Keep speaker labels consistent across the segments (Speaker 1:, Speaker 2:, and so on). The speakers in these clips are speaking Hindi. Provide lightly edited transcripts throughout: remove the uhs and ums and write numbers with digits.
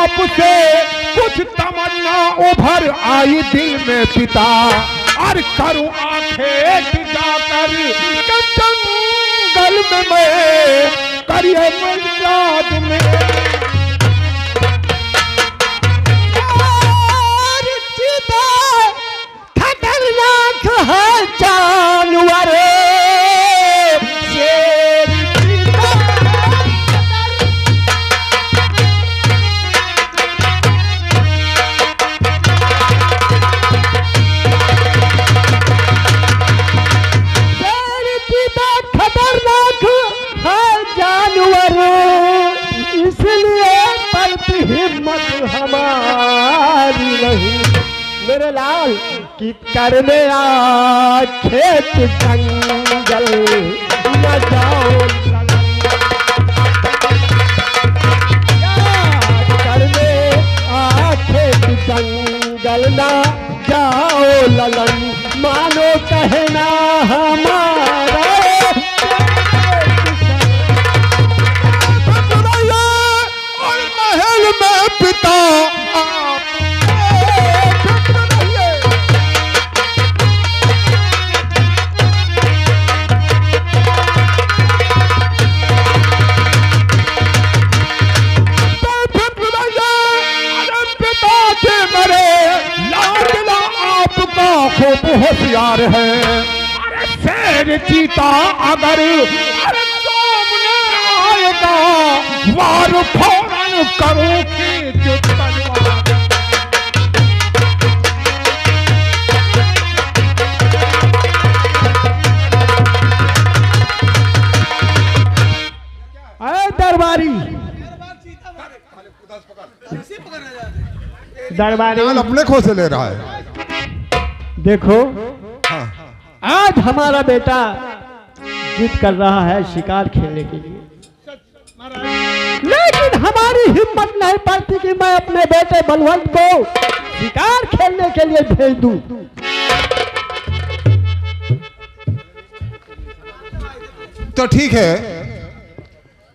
Speaker 1: आपसे कुछ तमन्ना उभर आई दिल में पिता, और करूं आंखें जाकर जंगल में मैं करिए याद में।
Speaker 2: खतरनाक है जानवर, हिम्मत हमारी नहीं मेरे लाल कि करने आ खेत जंगल न जाओ, करने आ खेत जंगल न जाओ ललन, मानो कहना हमारा
Speaker 1: में पिता पिता के मरे लाडला आपका खूब होशियार है। अरे शेर चीता अगर सामने आएगा वार फौरन करो कि जो तलवार।
Speaker 2: दरबारी दरबारी
Speaker 1: अपने खो से ले रहा है।
Speaker 2: देखो आज हमारा बेटा जिद कर रहा है शिकार खेलने के लिए, लेकिन हमारी हिम्मत नहीं पड़ती कि मैं अपने बेटे बलवंत को शिकार खेलने के लिए भेज दूं।
Speaker 1: तो ठीक है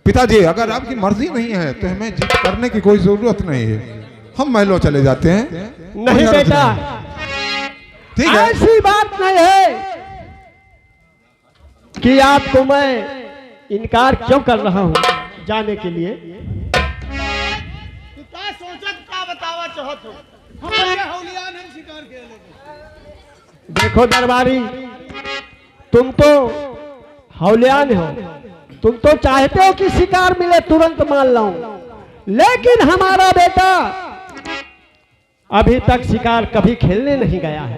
Speaker 1: पिताजी, अगर आपकी मर्जी नहीं है तो हमें जिद करने की कोई जरूरत नहीं है, हम महलों चले जाते हैं।
Speaker 2: नहीं बेटा,
Speaker 1: ठीक है,
Speaker 2: ऐसी बात नहीं है कि आपको मैं इनकार क्यों कर रहा हूं जाने के लिए।
Speaker 3: क्या सोचत का बतावा चाहत हो, हम हौलियान हम शिकार खेलेंगे।
Speaker 2: देखो दरबारी, तुम तो हौलियान हो, तुम तो चाहते हो कि शिकार मिले तुरंत मान लाऊं, लेकिन हमारा बेटा अभी तक शिकार कभी खेलने नहीं गया है,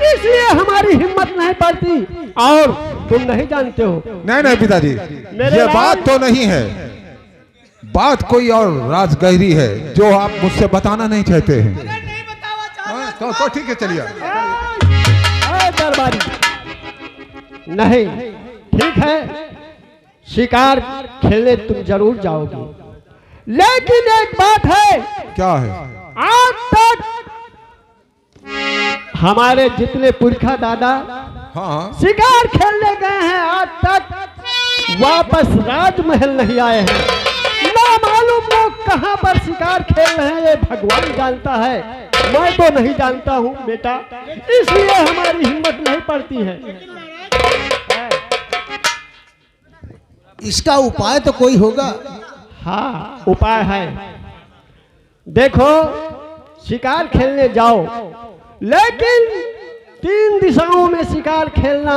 Speaker 2: इसलिए हमारी हिम्मत नहीं पड़ती। और तुम नहीं जानते हो।
Speaker 1: नहीं नहीं पिताजी, ये बात तो नहीं है, बात कोई और राज गहरी है जो आप मुझसे बताना नहीं चाहते हैं।
Speaker 3: नहीं बतावा चाहत
Speaker 1: तो ठीक है, चलिए।
Speaker 2: दरबारी नहीं, ठीक है, शिकार खेलने तुम जरूर जाओगे, लेकिन एक बात है।
Speaker 1: क्या है?
Speaker 2: आज तक हमारे जितने पुरखा दादा
Speaker 1: हाँ
Speaker 2: शिकार खेलने गए हैं, आज तक वापस राजमहल नहीं आए हैं। ना मालूम लोग कहां पर शिकार खेल रहे हैं, ये भगवान जानता है, मैं तो नहीं जानता हूं बेटा, इसलिए हमारी हिम्मत नहीं पड़ती है।
Speaker 4: इसका उपाय तो कोई होगा।
Speaker 2: हाँ, उपाय है। देखो, शिकार खेलने जाओ, लेकिन 3 दिशाओं में शिकार खेलना,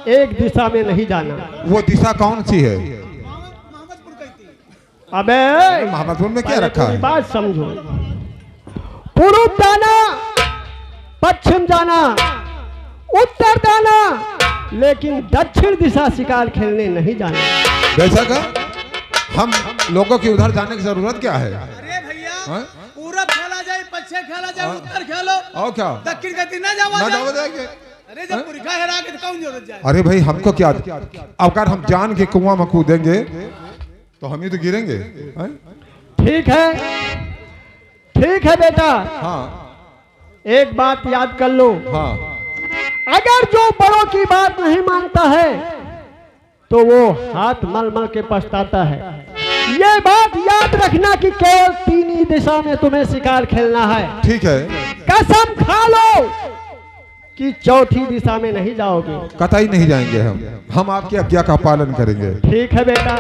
Speaker 2: एक दिशा में नहीं जाना।
Speaker 1: वो दिशा कौन सी है?
Speaker 3: मोहम्मदपुर कहती है।
Speaker 2: अबे
Speaker 1: मोहम्मदपुर में क्या रखा है?
Speaker 2: बात समझो, पूर्व जाना, पश्चिम जाना, उत्तर जाना, लेकिन दक्षिण दिशा शिकार खेलने नहीं जाना।
Speaker 1: वैसा का हम लोगों की उधर जाने की जरूरत क्या है?
Speaker 3: अरे भैया,
Speaker 1: हाँ?
Speaker 3: पूरब खेला जाए, पश्चिम खेला जाए, उत्तर खेलो,
Speaker 1: और क्या
Speaker 3: दक्षिण गति ना जावा
Speaker 1: जाएंगे?
Speaker 3: अरे जब पुरखा हेरा के तो कौन जरूरत जाए?
Speaker 1: अरे भाई, हमको क्या, अगर हम जान के कुआं में कूदेंगे तो हम ही तो गिरेंगे।
Speaker 2: ठीक है, ठीक है बेटा।
Speaker 1: हाँ
Speaker 2: एक बात याद कर लो,
Speaker 1: हाँ,
Speaker 2: अगर जो बड़ों की बात नहीं मानता है तो वो हाथ मल मल के पछताता है। ये बात याद रखना कि केवल 3 ही दिशा में तुम्हें शिकार खेलना है।
Speaker 1: ठीक है,
Speaker 2: कसम खा लो कि चौथी दिशा में नहीं जाओगे।
Speaker 1: कतई नहीं जाएंगे हम आपकी आज्ञा का पालन करेंगे।
Speaker 2: ठीक है बेटा,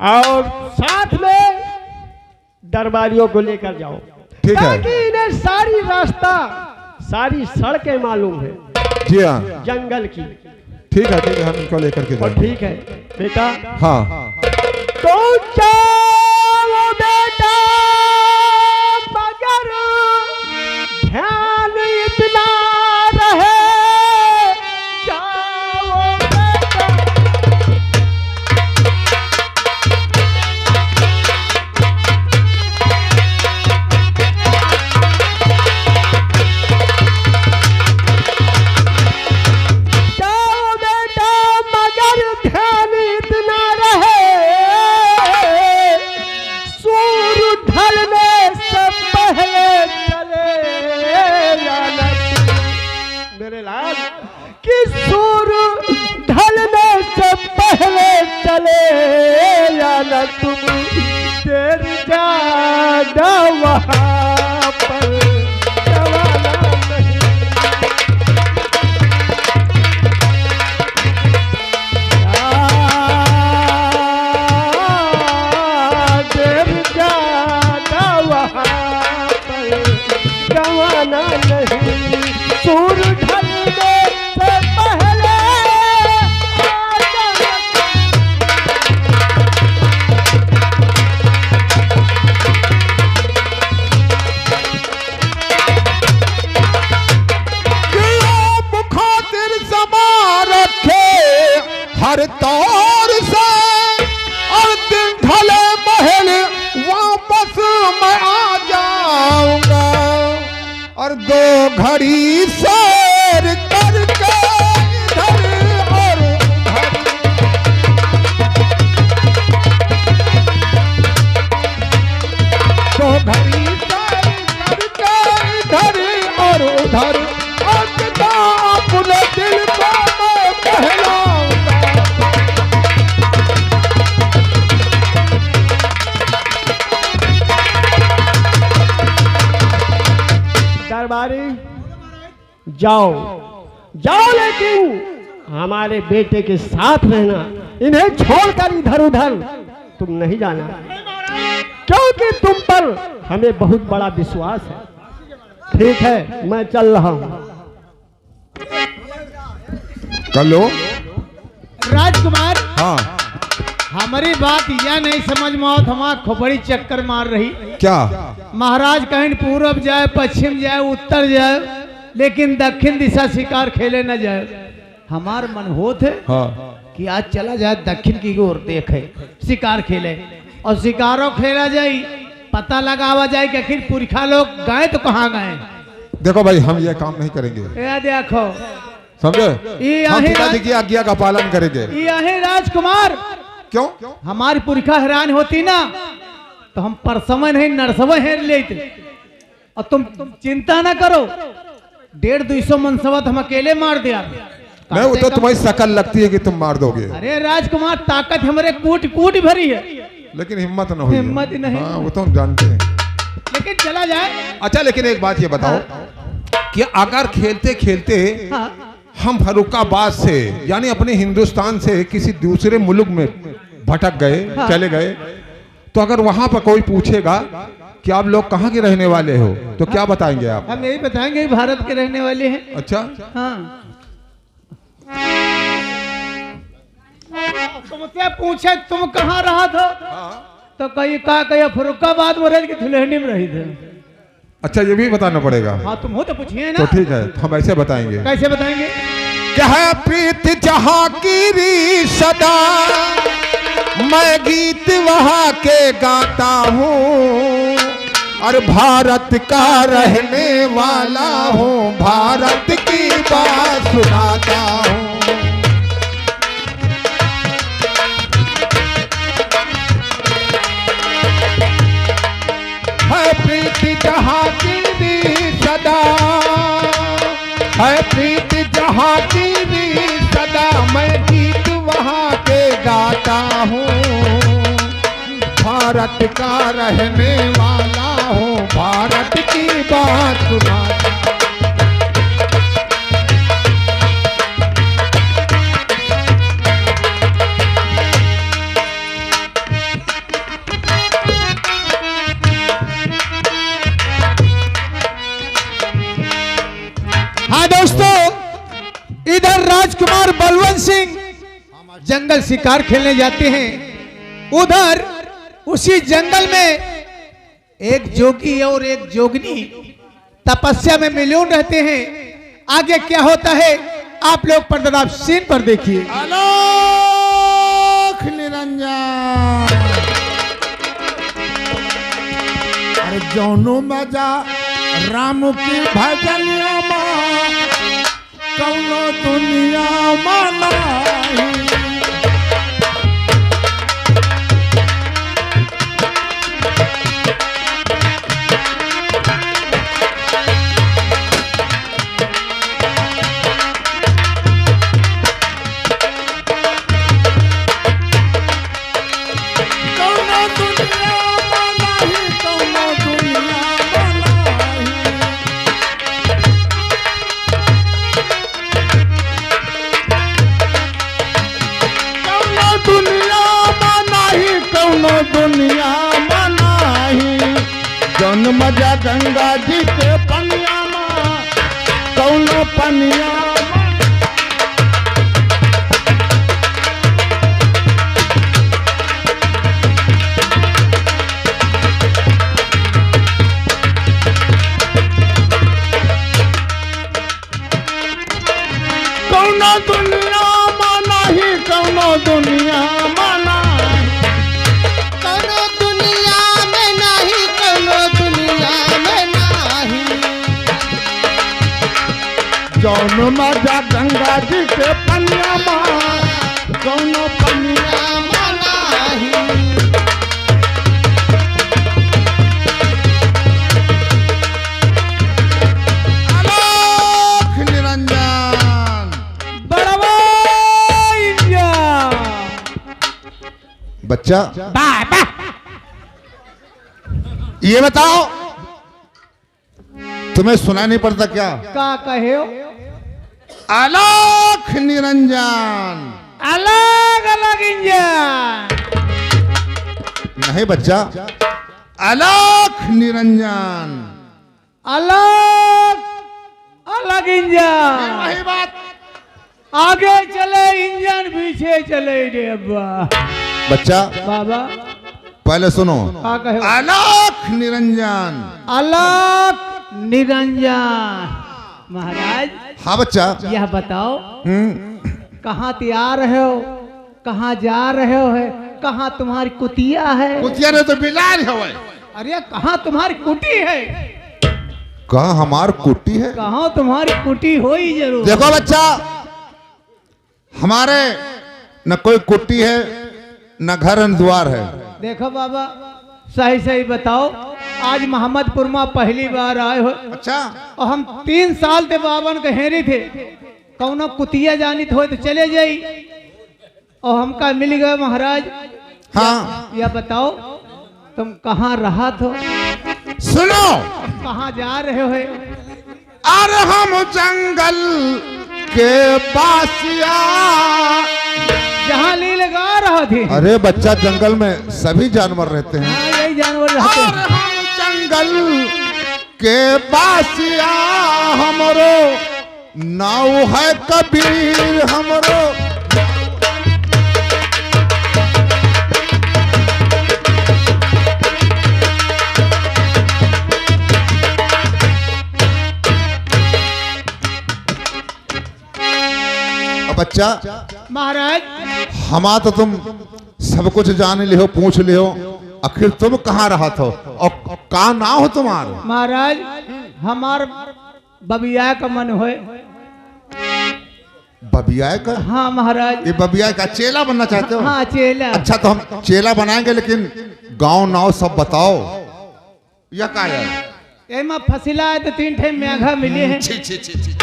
Speaker 2: और साथ में दरबारियों को लेकर जाओ,
Speaker 1: ठीक है।
Speaker 2: ताकि इन्हें सारी रास्ता, सारी सड़कें मालूम है
Speaker 1: जी हाँ,
Speaker 2: जंगल की।
Speaker 1: ठीक है, ठीक है, हम इनको लेकर के
Speaker 2: और
Speaker 1: जाएंगे।
Speaker 2: ठीक है बेटा,
Speaker 1: हाँ,
Speaker 2: तो जाओ बेटा, मगर ध्यान इतना रहे, जाओ बेटा। जाओ बेटा, मगर ध्यान इतना रहे, सूर्य ढलने से पहले चले जाना। मेरे लाल, कि सूर्य ढलने से पहले चले जाना, तुम देर ज्यादा वहाँ पर जवाना नहीं। देर ज्यादा वहाँ पर गवाना नहीं, सूर्य ढलने से पहले आ जाना।
Speaker 1: खातिर समा रखे हर तौर से, और दिन ढले महल वापस मैं आ जाऊंगा, और दो घड़ी सैर करके इधर और उधर। दो घड़ी सैर करके इधर और उधर, अंततः अपने दिल को मैं बहलाऊंगा।
Speaker 2: दरबारी जाओ जाओ, लेकिन हमारे बेटे के साथ रहना, इन्हें छोड़कर इधर उधर तुम नहीं जाना, क्योंकि तुम पर हमें बहुत बड़ा विश्वास है। ठीक है, मैं चल रहा हूँ।
Speaker 1: कर लो।
Speaker 3: राजकुमार,
Speaker 1: हाँ,
Speaker 3: हमारी बात यह नहीं समझ में आओ, हमारा खोपड़ी चक्कर मार रही।
Speaker 1: क्या?
Speaker 3: महाराज कहीं पूरब जाए, पश्चिम जाए, उत्तर जाए, लेकिन दक्षिण दिशा शिकार खेले न जाए। हमार मन होत है
Speaker 1: हाँ,
Speaker 3: कि आज चला जाए दक्षिण की ओर, देखे शिकार खेले, और शिकारों खेला जाए, पता लगावा जाए कि आखिर पुरखा लोग गए तो कहाँ गए।
Speaker 1: देखो भाई, हम ये काम नहीं करेंगे,
Speaker 3: ये देखो,
Speaker 1: समझे?
Speaker 3: ये
Speaker 1: हम
Speaker 3: आहे
Speaker 1: पिताजी की आज्ञा का पालन करेंगे।
Speaker 3: ये आहे राजकुमार,
Speaker 1: क्यों?
Speaker 3: हमारी पुरखा हैरान होती ना, तो हम परसवन है नरसवन हेर लेते। और तुम चिंता ना करो, 150-200 मनसवत हम अकेले मार दिया।
Speaker 1: मैं वो तो तुम्हारी शकल लगती है कि तुम मार दोगे,
Speaker 3: अरे राजकुमार, ताकत हमारे कूट कूट भरी है,
Speaker 1: लेकिन हिम्मत न हुई।
Speaker 3: हिम्मत ही नहीं।
Speaker 1: हाँ, वो तो हम जानते हैं।
Speaker 3: लेकिन चला जाए।
Speaker 1: अच्छा, लेकिन एक बात ये बताओ कि अगर खेलते खेलते
Speaker 3: हाँ,
Speaker 1: हम फर्रुखाबाद से, यानी अपने हिंदुस्तान से किसी दूसरे मुल्क में भटक गए,
Speaker 3: हाँ,
Speaker 1: चले गए, तो अगर वहां पर कोई पूछेगा कि आप लोग कहाँ के रहने वाले हो, तो क्या बताएंगे आप?
Speaker 3: हम यही बताएंगे भारत के रहने वाले हैं।
Speaker 1: अच्छा,
Speaker 3: हाँ, तुमसे पूछे तुम कहाँ रहा था, तो कहीं कहा फरुखाबाद में रह के दुल्हनी में रही थे।
Speaker 1: अच्छा, ये भी बताना पड़ेगा।
Speaker 3: हाँ, तुम हो तो पूछिए ना।
Speaker 1: तो ठीक है, हम ऐसे बताएंगे।
Speaker 3: कैसे बताएंगे?
Speaker 1: क्या है प्रीत जहाँ की री सदा, मैं गीत वहाँ के गाता हूँ, और भारत का रहने वाला हूँ, भारत की बात सुनाता हूँ। है प्रीत जहाँ की री सदा, है प्रीत जहाँ की भी सदा, मैं गीत वहाँ के गाता हूँ, भारत का रहने वाला हूँ, भारत की बात सुनाता।
Speaker 3: हाँ दोस्तों, इधर राजकुमार बलवंत सिंह जंगल शिकार खेलने जाते हैं। उधर उसी जंगल में एक जोगी और एक जोगनी तपस्या में मिलियन रहते हैं। आगे क्या होता है आप लोग पर्दा सीन पर देखिए।
Speaker 1: आलोक निरंजन, अरे जौनो मजा राम की भजनिया माँ, कौनो दुनिया मनाही। दुनिया मनाही, जौन मजा गंगा जी के पनिया में, कौनो पनिया कौनो दुनिया मनाही, कौनो दुनिया जौन मजा गंगा जी के पनिया में, कौनो पनिया मनाही। आलोक निरंजन,
Speaker 3: बड़वा इंडिया।
Speaker 1: बच्चा ये बताओ, तुम्हें सुना नहीं पड़ता क्या?
Speaker 3: कहे हो?
Speaker 1: आलोक निरंजन,
Speaker 3: अलग अलग इंजन।
Speaker 1: नहीं बच्चा, आलोक निरंजन,
Speaker 3: अलग अलग इंजन।
Speaker 1: वही बात।
Speaker 3: आगे चले इंजन, पीछे चले डेब्बा।
Speaker 1: बच्चा
Speaker 3: बाबा
Speaker 1: पहले सुनो,
Speaker 3: कहे हो?
Speaker 1: आलोक निरंजन,
Speaker 3: अलग निरंजन। महाराज
Speaker 1: हाँ बच्चा,
Speaker 3: यह बताओ कहाँ तैयार रहे हो, कहाँ जा रहे हो, है कहाँ तुम्हारी कुटिया है?
Speaker 1: कुतिया ने तो बिलाल है।
Speaker 3: अरे कहाँ तुम्हारी कुटी है?
Speaker 1: कहाँ हमार कुटी है?
Speaker 3: कहाँ तुम्हारी कुटी हो ही जरूर।
Speaker 1: देखो बच्चा, हमारे न कोई कुटी है, न घर न द्वार है।
Speaker 3: देखो बाबा, सही सही बताओ, आज मोहम्मदपुर में पहली बार आए हो।
Speaker 1: अच्छा,
Speaker 3: और हम 3 साल ते बावन के हेरी थे, कौनो कुतिया जानित हो तो चले जाई, और हमका मिल गए महाराज।
Speaker 1: हाँ
Speaker 3: यह बताओ तुम कहाँ रहा हो,
Speaker 1: सुनो,
Speaker 3: कहाँ जा रहे हो?
Speaker 1: अरे हम जंगल के बासिया,
Speaker 3: जहाँ ली लगा रहा थी।
Speaker 1: अरे बच्चा, जंगल में सभी जानवर रहते हैं।
Speaker 3: हाँ, यही जानवर रहते
Speaker 1: और
Speaker 3: हैं।
Speaker 1: हम जंगल के बासिया, हमरो नाव है कबीर, हमरो बच्चा
Speaker 3: महाराज।
Speaker 1: हमा तो तुम सब कुछ जान लियो, पूछ लियो, आखिर तुम कहाँ रहा था और कहाँ ना हो तुम्हार?
Speaker 3: महाराज हमार बबिया का मन होए।
Speaker 1: बबिया का?
Speaker 3: हाँ महाराज।
Speaker 1: ये बबिया का चेला बनना चाहते हो?
Speaker 3: हाँ चेला।
Speaker 1: अच्छा तो हम चेला बनाएंगे, लेकिन गांव नाव सब बताओ। यह क्या है?
Speaker 3: एमा फसिला है तो 3 ठे मेघा मिले हैं।
Speaker 1: छी छी छी छी।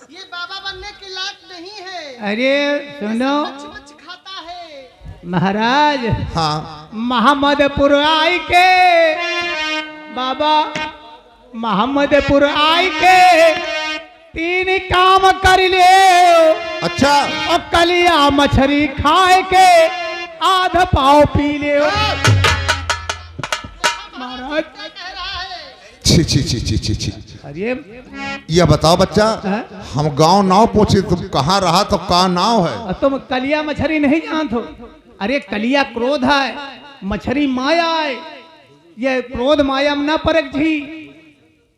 Speaker 4: ये बाबा बनने के लायक नहीं है।
Speaker 3: अरे सुनो,
Speaker 4: मच खाता है।
Speaker 2: महाराज
Speaker 3: हाँ
Speaker 2: मोहम्मदपुर आई के बाबा, मोहम्मदपुर आई के 3 काम कर ले।
Speaker 3: अच्छा
Speaker 2: और कलिया मछली खाए के आधा पाव पी ले। महाराज
Speaker 3: छी छी छी छी छी छी।
Speaker 2: अरे
Speaker 3: ये बताओ बच्चा,
Speaker 2: हाँ?
Speaker 3: हम गांव नाव पूछे, तुम कहाँ रहा तो कहाँ नाव है?
Speaker 2: और तुम कलिया मछली नहीं जानते हो? अरे कलिया क्रोध है, मछली माया है। ये क्रोध माया में न परख जी।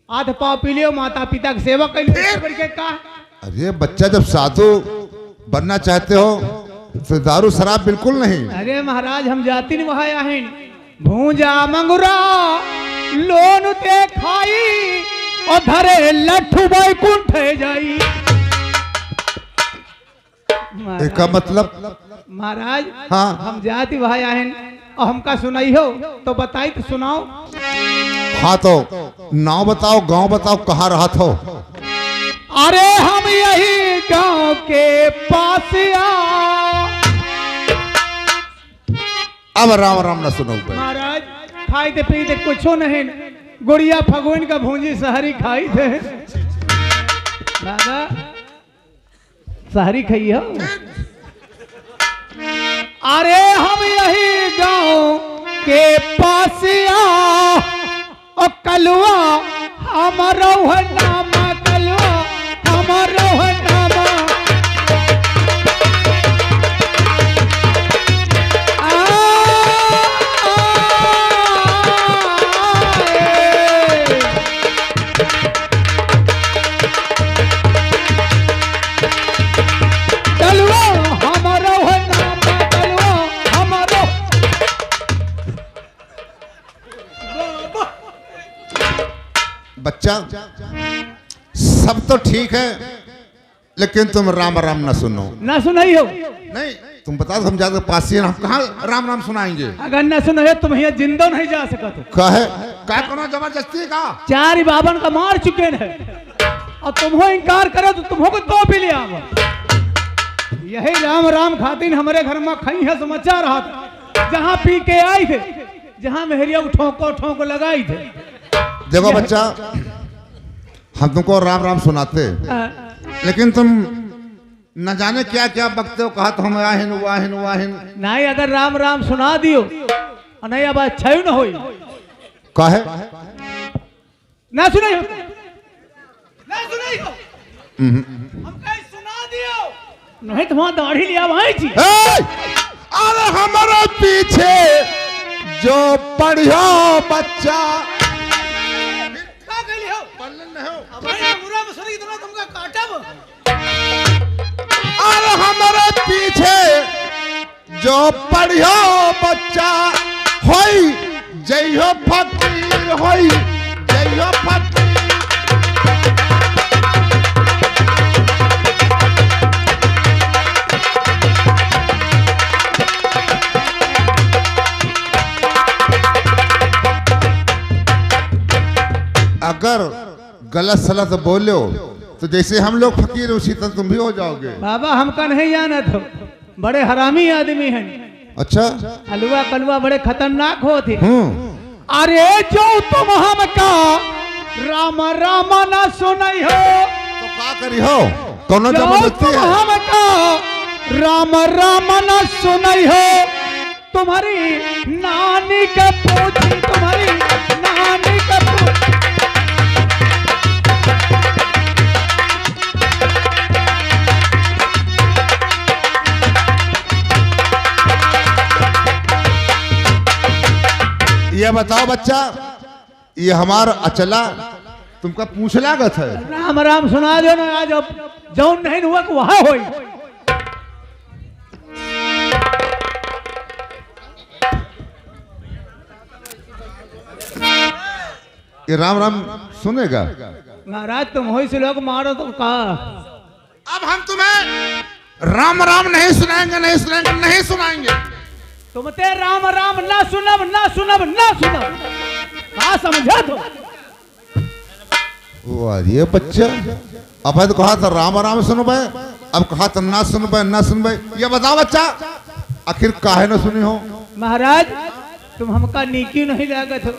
Speaker 2: आध पाव पी लियो, माता पिता की सेवा कर लियो का।
Speaker 3: अरे बच्चा, जब साधु बनना चाहते हो तो दारू शराब बिल्कुल नहीं।
Speaker 2: अरे महाराज हम जाति नहीं वहाया हैं। भूजा मंगुरा लोन ते खाई और धरे लट्ठू बैकुंठ जाई।
Speaker 3: इसका मतलब?
Speaker 2: महाराज
Speaker 3: हाँ।
Speaker 2: हम जाति वहाया हैं और हमका सुनाई हो तो बताई तो सुनाओ।
Speaker 3: हाँ तो नाव बताओ, गांव बताओ, कहाँ रहा हो?
Speaker 2: अरे हम यही गांव के पास
Speaker 3: अब राम राम न सुनो भाई।
Speaker 2: महाराज खाई पीते कुछ नहीं, गुड़िया फगुन का भूंजी सहरी खाई थे। दादा सहरी खाई हो? अरे हम यही गांव के पास और कलुआ हमारो है नाम, कलुआ हमारो है नाम। कलुआ हमारो है नाम, कलुआ हमारो।
Speaker 3: बच्चा सब तो ठीक है, लेकिन तुम राम राम न सुनो।
Speaker 2: ना सुनाई हो?
Speaker 3: नहीं, तुम बता दो, हम जाकर पास ही हैं, हम कहाँ राम राम सुनाएंगे?
Speaker 2: अगर न सुनो है तुम यहाँ जिंदो नहीं जा सकते।
Speaker 3: कहे क्या कोनो जबरदस्ती का?
Speaker 2: 4 बावन का मार चुके हैं और तुम्हो इनकार करे तो तुम्हो को तो भी ले आवा। यही राम राम खातिर हमारे घर में खई है समाचार रहा था। जहाँ पी के आई थे, जहाँ मेहरिया ठोंको लगाई थे।
Speaker 3: देखो बच्चा, हम तुमको राम राम सुनाते, लेकिन तुम न जाने क्या क्या बकते हो। कहा तो हम वाहिन वाहिन वाहिन।
Speaker 2: नहीं, अगर राम राम सुना दियो और नहीं अब अच्छा ही न हो।
Speaker 3: कहे
Speaker 2: ना सुनाई हो, ना सुनाई हो, हम कहीं सुना दियो नहीं तो वहां दाढ़ी लिया वहां जी।
Speaker 3: अरे हमारे पीछे जो पढ़ियो बच्चा, अरे हमारे पीछे जो पढ़ियो बच्चा होई जइयो फकीर, होई जइयो फकीर। अगर गलत सलत बोलो तो जैसे हम लोग फकीर उसी तरह तुम भी हो जाओगे।
Speaker 2: बाबा हमका नहीं जाना था, बड़े हरामी आदमी हैं।
Speaker 3: अच्छा,
Speaker 2: हलवा कलवा बड़े खतरनाक होते। अरे जो तुम हमका राम राम ना सुनाई हो
Speaker 3: तो क्या करी हो? कोनो
Speaker 2: जो
Speaker 3: जबरदस्ती
Speaker 2: तुम
Speaker 3: है?
Speaker 2: हमका राम राम ना सुनाई हो, तुम्हारी नानी के पूछी, तुम्हारी नानी के पूछी।
Speaker 3: ये बताओ बच्चा, ये हमारा अचला तुमका पूछ लागत है?
Speaker 2: राम राम सुना दो ना, आज जौन नहीं हुआ कि वहां होई।
Speaker 3: ये राम राम सुनेगा?
Speaker 2: महाराज तुम हो से लोग मारो तो कहा।
Speaker 3: अब हम तुम्हें राम राम नहीं सुनाएंगे, नहीं सुनाएंगे, नहीं सुनाएंगे।
Speaker 2: तुम ते राम राम ना सुनब ना सुनब ना सुनब, कहा समझा तो?
Speaker 3: ये बच्चा अब तो कहा था राम राम सुन भाई, अब कहा था ना सुन भाई, ना सुन भाई। ये बताओ बच्चा,
Speaker 1: आखिर काहे न सुनी हो?
Speaker 3: महाराज तुम हमका नीकी नहीं लागत हो।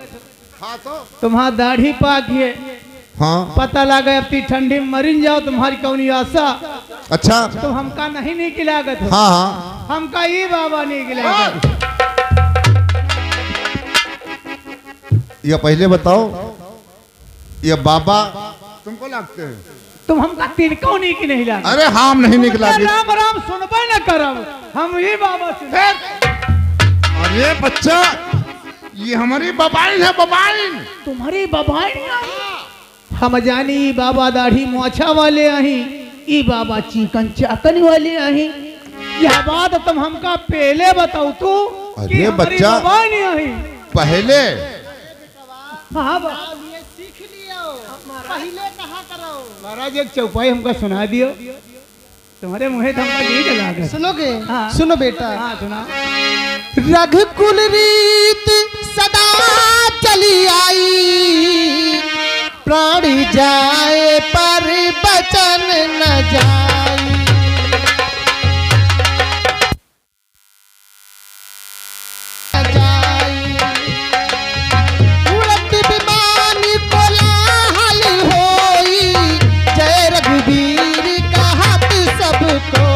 Speaker 1: हाँ तो
Speaker 3: तुम्हारा दाढ़ी पाक है,
Speaker 1: हाँ
Speaker 3: पता लगा अपनी ठंडी में मरिन जाओ, तुम्हारी कौन आशा।
Speaker 1: अच्छा
Speaker 3: तुम हमका नहीं नीकी लागत हो।
Speaker 1: हाँ हाँ
Speaker 3: हमका ये बाबा नीकी लागत हो।
Speaker 1: ये पहले बताओ, ये बाबा तुमको लगते हैं?
Speaker 3: तुम हमका तिनका नीकी नहीं लागत।
Speaker 1: अरे हम नहीं निकला।
Speaker 3: राम राम सुनबे न करब, हम ये बाबा सुने।
Speaker 1: अरे बच्चा, ये हमारी बबाइन है, बबाइन।
Speaker 3: तुम्हारी बबाइन हम जानी बाबा दाढ़ी मोछा वाले आही, ई बाबा चिकन चाकन वाले आही। यह बात तुम हमका पहले बताओ तू।
Speaker 1: अरे बच्चा, पहले
Speaker 3: हाँ
Speaker 2: ये सीख लियो, पहले कहा करो।
Speaker 3: महाराज एक चौपाई हमका सुना दियो, तुम्हारे मुँह तो हमका नहीं लगा।
Speaker 2: सुनोगे?
Speaker 3: हाँ।
Speaker 2: सुनो बेटा।
Speaker 3: हाँ सुना।
Speaker 2: रघुकुल रीत सदा चली आई, प्राण जाए पर बचन न जाई। उड़त विमान कोलाहल होई, जय रघुवीर कहत सबको।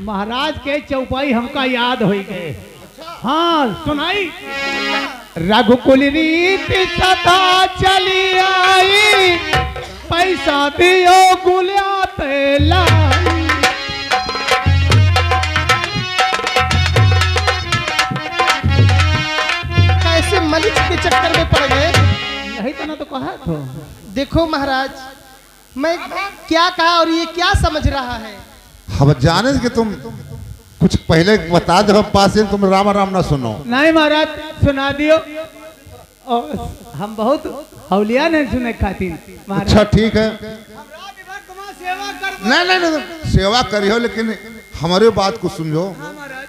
Speaker 3: महाराज के चौपाई हमका याद हो गए। हाँ सुनाई। रघुकुल रीत सदा चली आई, पैसा दियो गुलिया लाई।
Speaker 2: कैसे मलिक के चक्कर में पड़ गए।
Speaker 3: यही तो ना तो कहा तो।
Speaker 2: देखो महाराज, मैं क्या कहा और ये क्या समझ रहा है।
Speaker 1: हम जाने कि तुम कुछ पहले बता दो, पास से तुम राम राम ना सुनो।
Speaker 3: नहीं महाराज सुना दियो, और हम बहुत हौलिया नहीं सुने खातिर।
Speaker 1: अच्छा ठीक है,
Speaker 3: सेवा कर।
Speaker 1: नहीं नहीं नहीं सेवा करियो, लेकिन हमारे बात को समझो।
Speaker 3: हाँ महाराज।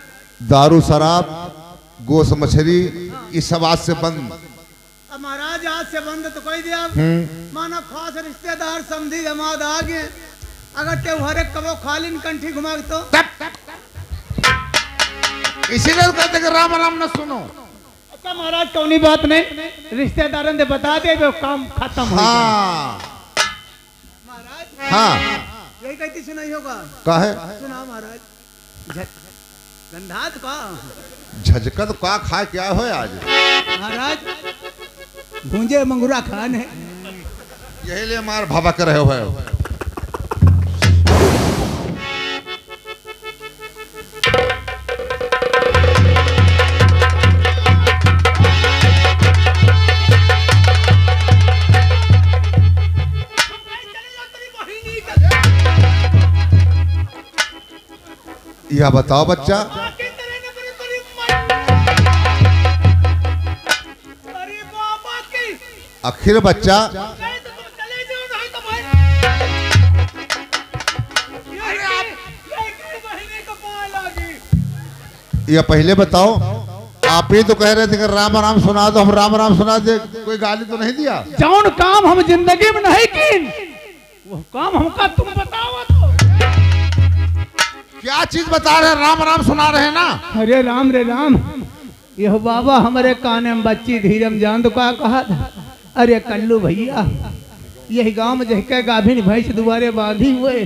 Speaker 1: दारू शराब गोश मछली ये सब आज से बंद।
Speaker 3: अब महाराज आज से बंद तो कोई दिया। मानो खास रिश्तेदार समझी जमात आ गए, अगर त्योहार कबो खालिन कंठी घुमा तो
Speaker 1: इसीलिए कहते कि राम राम न सुनो।
Speaker 3: अच्छा महाराज कौनी बात नहीं, रिश्तेदारों ने बता दे जो काम खत्म हो गया।
Speaker 1: हाँ
Speaker 3: महाराज
Speaker 1: हाँ
Speaker 3: यही कहती सुनाई होगा।
Speaker 1: काहे
Speaker 3: सुना महाराज। गंधात का
Speaker 1: झजकत का खा क्या हो आज?
Speaker 3: महाराज भूंजे मंगूरा खान है।
Speaker 1: यही लिए मार भाभा कर रहे हो। यह बताओ बच्चा, आखिर बच्चा यह पहले बताओ, आप ही तो कह रहे थे कि राम राम सुना दो, हम राम राम सुना दे, कोई गाली तो नहीं दिया?
Speaker 3: जौन काम हम जिंदगी में नहीं की, वो काम हमका तुम बताओ तो।
Speaker 1: क्या चीज बता रहे हैं? राम राम सुना रहे हैं ना?
Speaker 3: अरे राम रे राम, यह बाबा हमारे काने में बच्ची धीरम जान तो क्या कहा था। अरे कल्लू भैया, यही गांव में जहके गाभिन भैंस दुबारे बांधी हुए,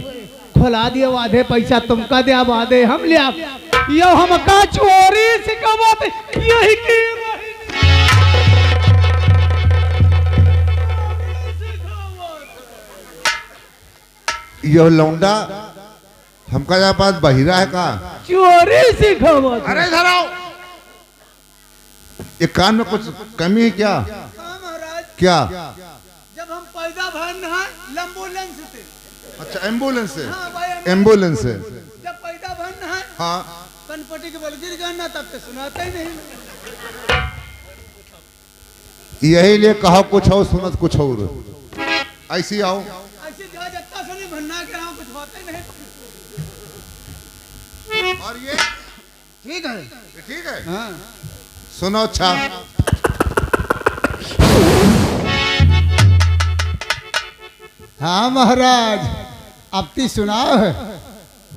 Speaker 3: खोला दिया आधे पैसा तुमका दे, अब आधे हम लिया। यो हमका चोरी सिखावत यही की।
Speaker 1: यह लौंडा हमका यहाँ पास बहिरा है का?
Speaker 3: चोरी सिखावत।
Speaker 1: अरे इधर आओ, ये कान में कुछ कमी है क्या? क्या?
Speaker 3: जब हम पैदा भरना है एम्बुलेंस से।
Speaker 1: अच्छा एम्बुलेंस से।
Speaker 3: हाँ भाई,
Speaker 1: एम्बुलेंस से
Speaker 3: जब पैदा भरना है
Speaker 1: हाँ
Speaker 3: कनपटी के बल गिर जाना, तब तो सुनाता ही नहीं।
Speaker 1: यही लिए कहा कुछ और सुनत कुछ और। ऐसी आओ।
Speaker 3: ऐसे जत्ता से नहीं भरना के नाम कुछ होता ही नहीं।
Speaker 1: और ये
Speaker 3: ठीक है,
Speaker 1: ठीक है।
Speaker 3: हाँ
Speaker 1: सुनो अच्छा,
Speaker 2: हाँ महाराज, अब ती सुनाओ है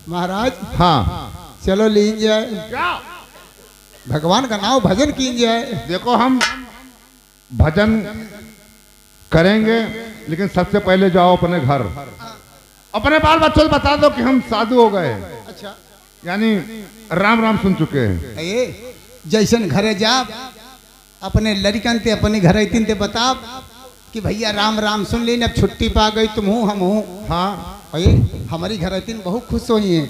Speaker 2: महाराज।
Speaker 1: हाँ
Speaker 3: चलो लीन जाए,
Speaker 1: क्या?
Speaker 3: भगवान का नाम भजन कीन जाए।
Speaker 1: देखो हम भजन करेंगे, लेकिन सबसे पहले जाओ अपने घर, अपने बाल बच्चों को बता दो कि हम साधु हो गए,
Speaker 3: अच्छा,
Speaker 1: यानी राम राम सुन चुके हैं।
Speaker 3: ये जैसन घरे जा अपने लड़कन ते अपने घर अतिन ते बता कि भैया राम राम सुन ली, अब छुट्टी पा गई, तुम हूँ हम हूँ।
Speaker 1: हाँ,
Speaker 3: ये हमारी घर अतिन बहुत खुश हुई है,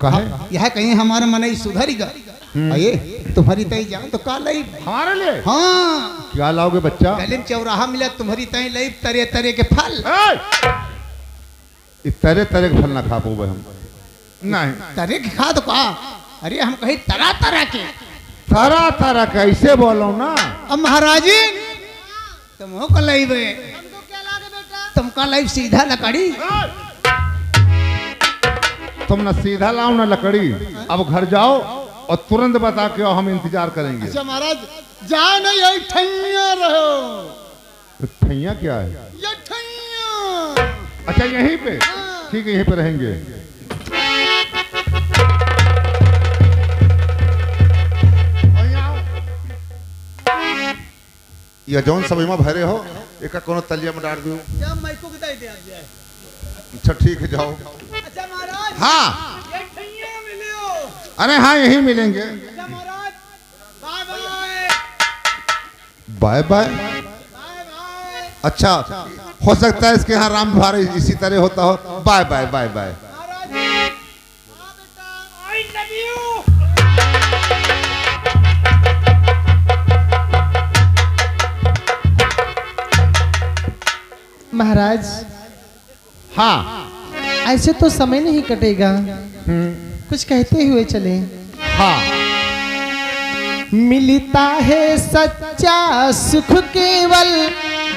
Speaker 1: कहे?
Speaker 3: यह कहीं हमारा मन ही सुधर गया। ये तुम्हारी तय जाओ तो का लाई,
Speaker 1: हमारे लिए
Speaker 3: हाँ
Speaker 1: क्या लाओगे बच्चा?
Speaker 3: गलिम चौराहा मिला तुम्हारी तय लाई तरह तरह के फल।
Speaker 1: इस तरह तरह के फल ना खा पाओगे हम, नहीं।
Speaker 3: तरह के खा तो का, अरे हम कहीं तरह तरह के,
Speaker 1: तरह तरह कैसे बोलो ना।
Speaker 3: अब महाराजी तुम का लाइबे, तुमका लाइव सीधा लकड़ी,
Speaker 1: तुम न सीधा लाओ ना लकड़ी। अब घर जाओ और तुरंत बता के आओ, हम इंतजार करेंगे।
Speaker 3: अच्छा महाराज जा नहीं, यही ठैया रहो।
Speaker 1: तो ठैया क्या है?
Speaker 3: ये ठैया,
Speaker 1: अच्छा यहीं पे, ठीक है, यहीं पे रहेंगे। ये जौन सब में भरे हो, एक कोनो तलिया में डाल दो। अच्छा ठीक है, जाओ।
Speaker 3: अच्छा महाराज,
Speaker 1: हाँ,
Speaker 3: ये ठैया मिले हो।
Speaker 1: अरे हाँ यहीं मिलेंगे।
Speaker 3: अच्छा महाराज, bye bye
Speaker 1: bye bye.
Speaker 3: Bye bye.
Speaker 1: अच्छा, हो सकता है इसके यहाँ राम भार इसी तरह होता हो। Bye bye bye bye.
Speaker 3: महाराज हाँ बेटा, आई लव यू।
Speaker 2: महाराज
Speaker 1: हाँ
Speaker 2: ऐसे तो समय नहीं कटेगा, कुछ कहते हुए चले।
Speaker 1: हाँ,
Speaker 2: मिलता है सच्चा सुख केवल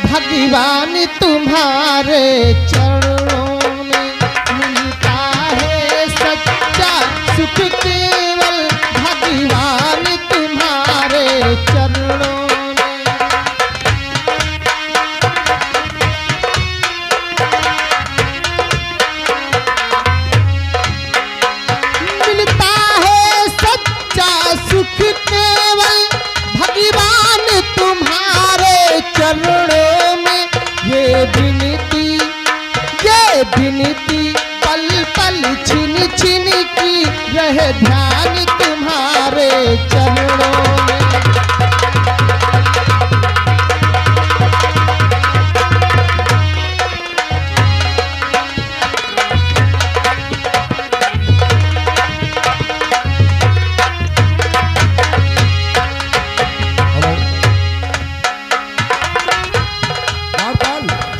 Speaker 2: भगवान तुम्हारे चरणों में, मिलता है सच्चा सुख केवल भगवान तुम्हारे चरणों में। मिलता है सच्चा सुख केवल भगवान तुम्हारे चरणों में, ये विनती पल पल छिन छिन की रहे ध्यान तुम्हारे चरणों में।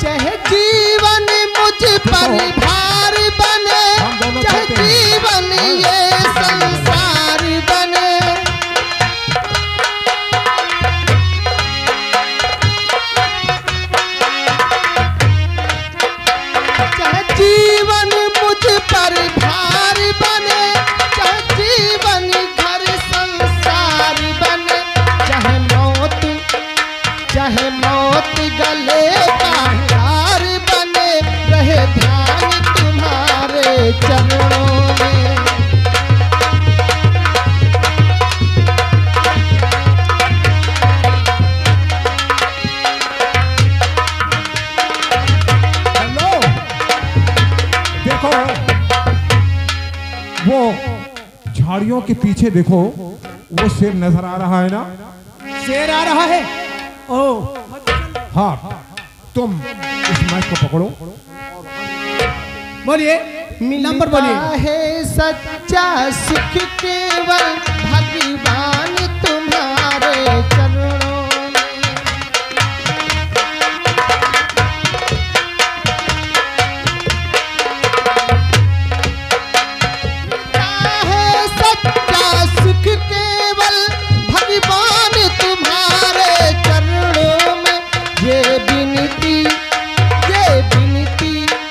Speaker 2: चाहे जीवन मुझ पर भार बने, चाहे जीवन ये संसार बने, चाहे जीवन मुझ पर भार बने, चाहे जीवन घर संसार बने, चाहे मौत गले का हार बने, रहे ध्यान तुम्हारे चरणों में।
Speaker 1: हेलो, देखो वो झाड़ियों के पीछे देखो, वो शेर नजर आ रहा है ना?
Speaker 3: शेर आ रहा है। ओ
Speaker 1: हाँ, तुम इस मैच को पकड़ो।
Speaker 3: बोलिए, नंबर बोलिए।
Speaker 2: मिलता है सच्चा सुख केवल भगवान तुम्हारे चरणों में। मिलता है सच्चा सुख केवल भगवान तुम्हारे चरणों में, ये विनती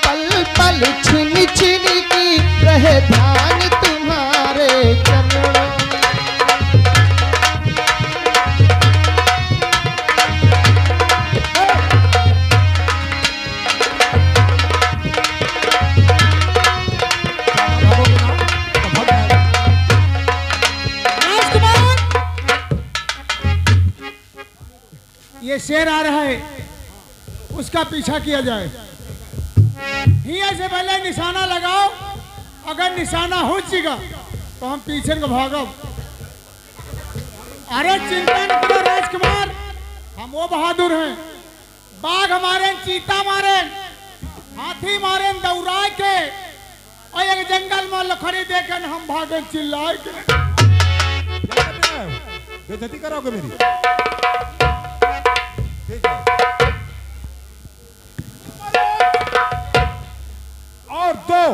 Speaker 2: पल पल छिन छिन की रहे ध्यान तुम्हारे चरणों में।
Speaker 3: ये शेर आ रहा है, उसका पीछा किया जाए। हिया से पहले निशाना लगाओ, अगर निशाना हो जाएगा तो हम पीछे को भागब। अरे चिंता न करो राजकुमार, हम वो बहादुर हैं। बाघ मारे, चीता मारे, हाथी मारे दौड़ा के, और एक जंगल में लखड़ी देकर हम भागे चिल्लाए के।
Speaker 1: बेइज्जती कराओगे मेरी? और 2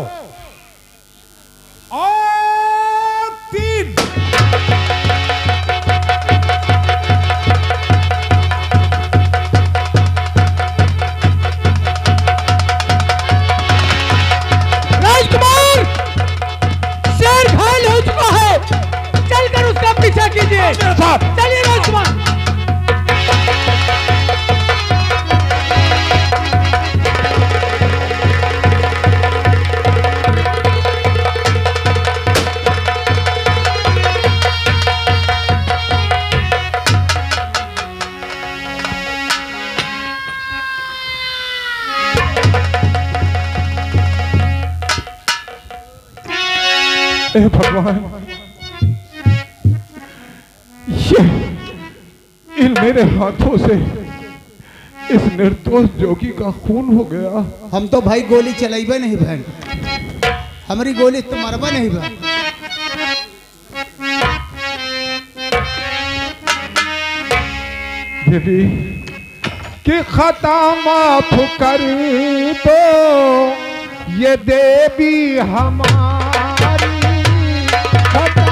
Speaker 1: और 3।
Speaker 2: राजकुमार, शेर घायल हो चुका है, चलकर उसका पीछा कीजिए। चलिए राजकुमार।
Speaker 1: हे भगवान, ये इन मेरे हाथों से इस निर्दोष जोगी का खून हो गया।
Speaker 3: हम तो भाई गोली चलाइबे नहीं बहन, हमारी गोली तो मरबा नहीं बहन।
Speaker 1: देवी कि खता माफ कर दो, ये देवी हमारी खता।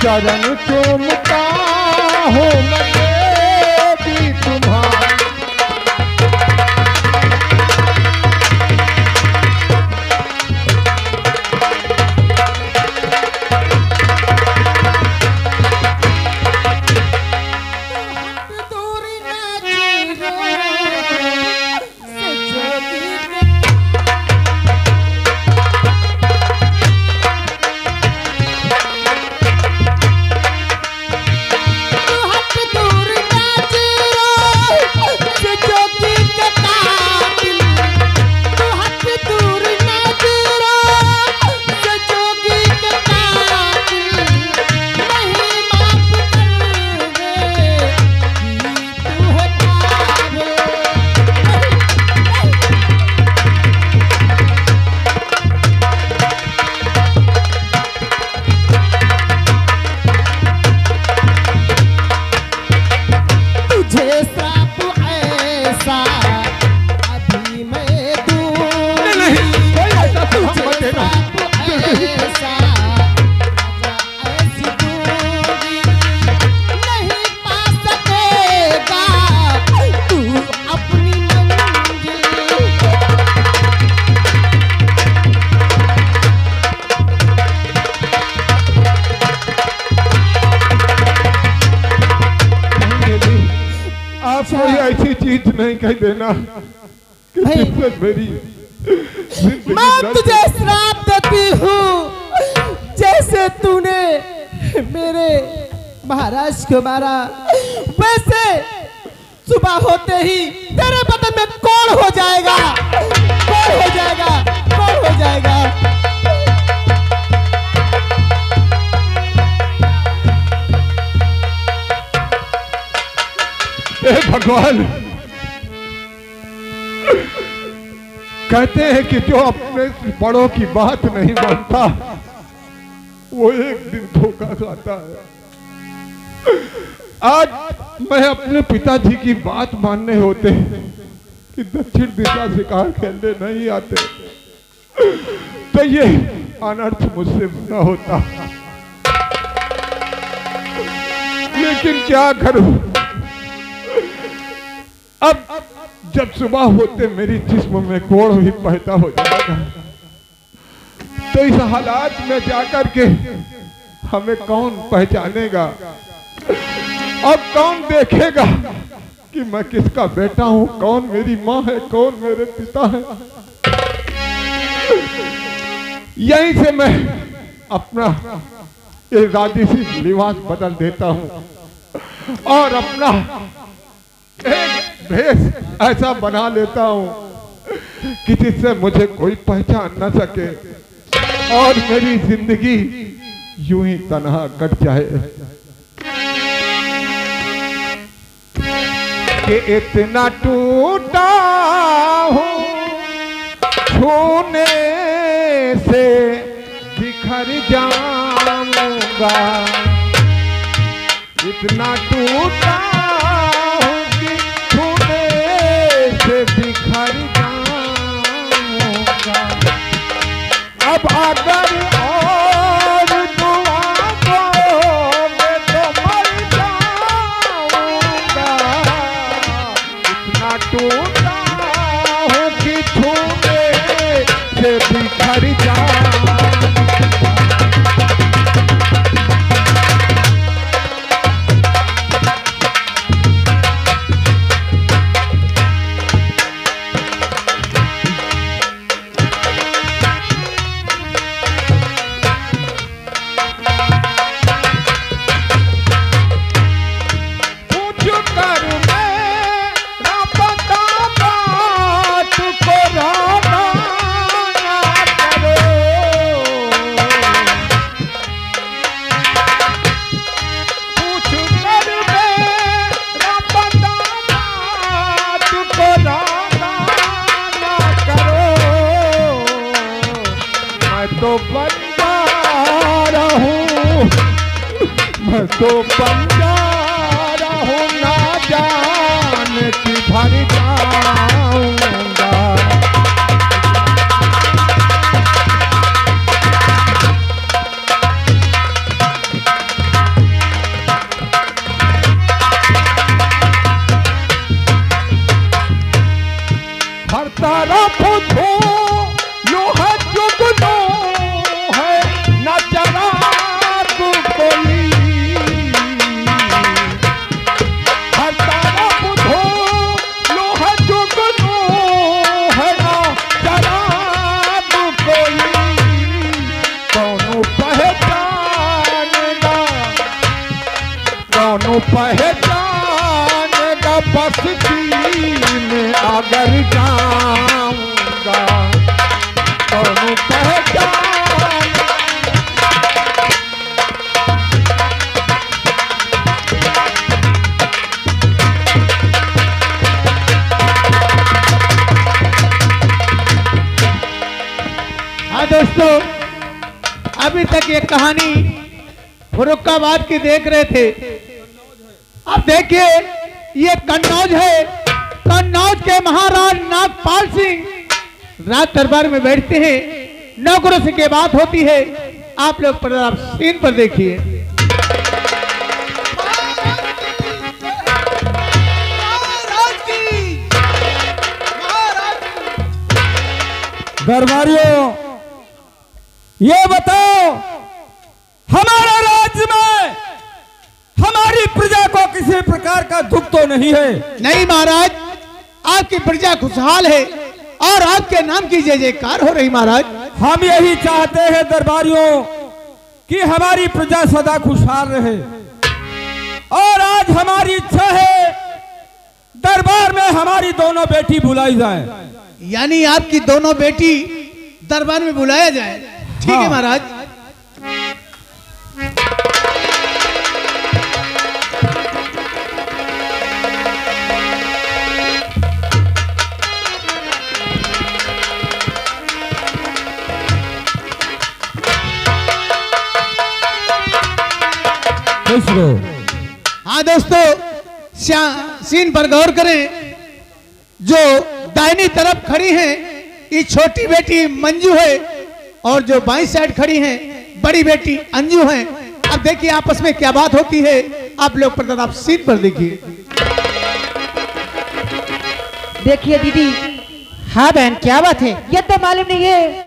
Speaker 1: चरण चूमता हूँ मैं देवी तुम्हारी। कोई ऐसी चीज नहीं कह देना कि जिससे मेरी
Speaker 2: मैं तुझे श्राप देती हूँ, जैसे तूने मेरे महाराज को मारा वैसे सुबह
Speaker 3: सुबह होते ही तेरे बदन में कौन हो जाएगा, कौन हो जाएगा, कौन हो जाएगा।
Speaker 1: हे भगवान, कहते हैं कि जो अपने बड़ों की बात नहीं मानता वो एक दिन धोखा खाता है। आज मैं अपने पिताजी की बात मानने होते कि दक्षिण दिशा शिकार खेलने नहीं आते तो ये अनर्थ मुझसे बना होता, लेकिन क्या करूं। अब जब सुबह होते मेरी जिस्म में कोढ़ भी पैदा हो जाएगा तो इस हालात में जाकर के हमें कौन पहचानेगा और कौन देखेगा कि मैं किसका बेटा हूं, कौन मेरी माँ है, कौन मेरे पिता है। यहीं से मैं अपना ये राजसी लिबास बदल देता हूं और अपना एक भेष ऐसा बना लेता हूं कि जिससे मुझे कोई पहचान न सके और मेरी जिंदगी यूं ही तन्हा कट जाए। कि इतना टूटा हूं छूने से बिखर जाऊंगा, इतना टूटा हूं कि छूने से बिखर जाऊंगा। अब अगर और दुआ दो मैं तो मर जाऊंगा, इतना टूटा हूं कि छूने से बिखर जाऊंगा। मैं तो बंजारा हूँ, ना जान किधर जाऊंगा। हर तरफ लोह जुगनू है, न चराग कोई। हर तरफ लोह जुगनू है, न चराग कोई। कौन पहचानेगा, कौन पहचानेगा बस्ती में अगर जाऊंगा, कौन पहचान।
Speaker 3: हाँ दोस्तों, अभी तक ये कहानी फर्रुखाबाद की देख रहे थे। अब देखिए ये कन्नौज है। कन्नौज के महाराज नागपाल सिंह राज दरबार में बैठते हैं। नौकरों से के बात होती है। आप लोग पर सीन पर देखिए।
Speaker 4: दरबारियों, ये बताओ, हमारे राज्य में हमारी प्रजा को किसी प्रकार का दुख तो नहीं है?
Speaker 3: नहीं महाराज, आपकी प्रजा खुशहाल है और आपके नाम की जय जयकार हो रही महाराज।
Speaker 4: हम यही चाहते हैं दरबारियों कि हमारी प्रजा सदा खुशहाल रहे और आज हमारी इच्छा है दरबार हमारी दोनों बेटी बुलाई जाए।
Speaker 3: यानी आपकी दोनों बेटी दरबार में बुलाया जाए। ठीक है
Speaker 4: हाँ।
Speaker 3: महाराज। हाँ दोस्तों, सीन पर गौर करें। जो दाहिनी तरफ खड़ी हैं ये छोटी बेटी मंजू है और जो बाईं साइड खड़ी हैं बड़ी बेटी अंजू है। अब देखिए आपस में क्या बात होती है। आप लोग पर आप सीन पर देखिए।
Speaker 5: देखिए दीदी। हाँ बहन, क्या बात है? ये तो मालूम नहीं है।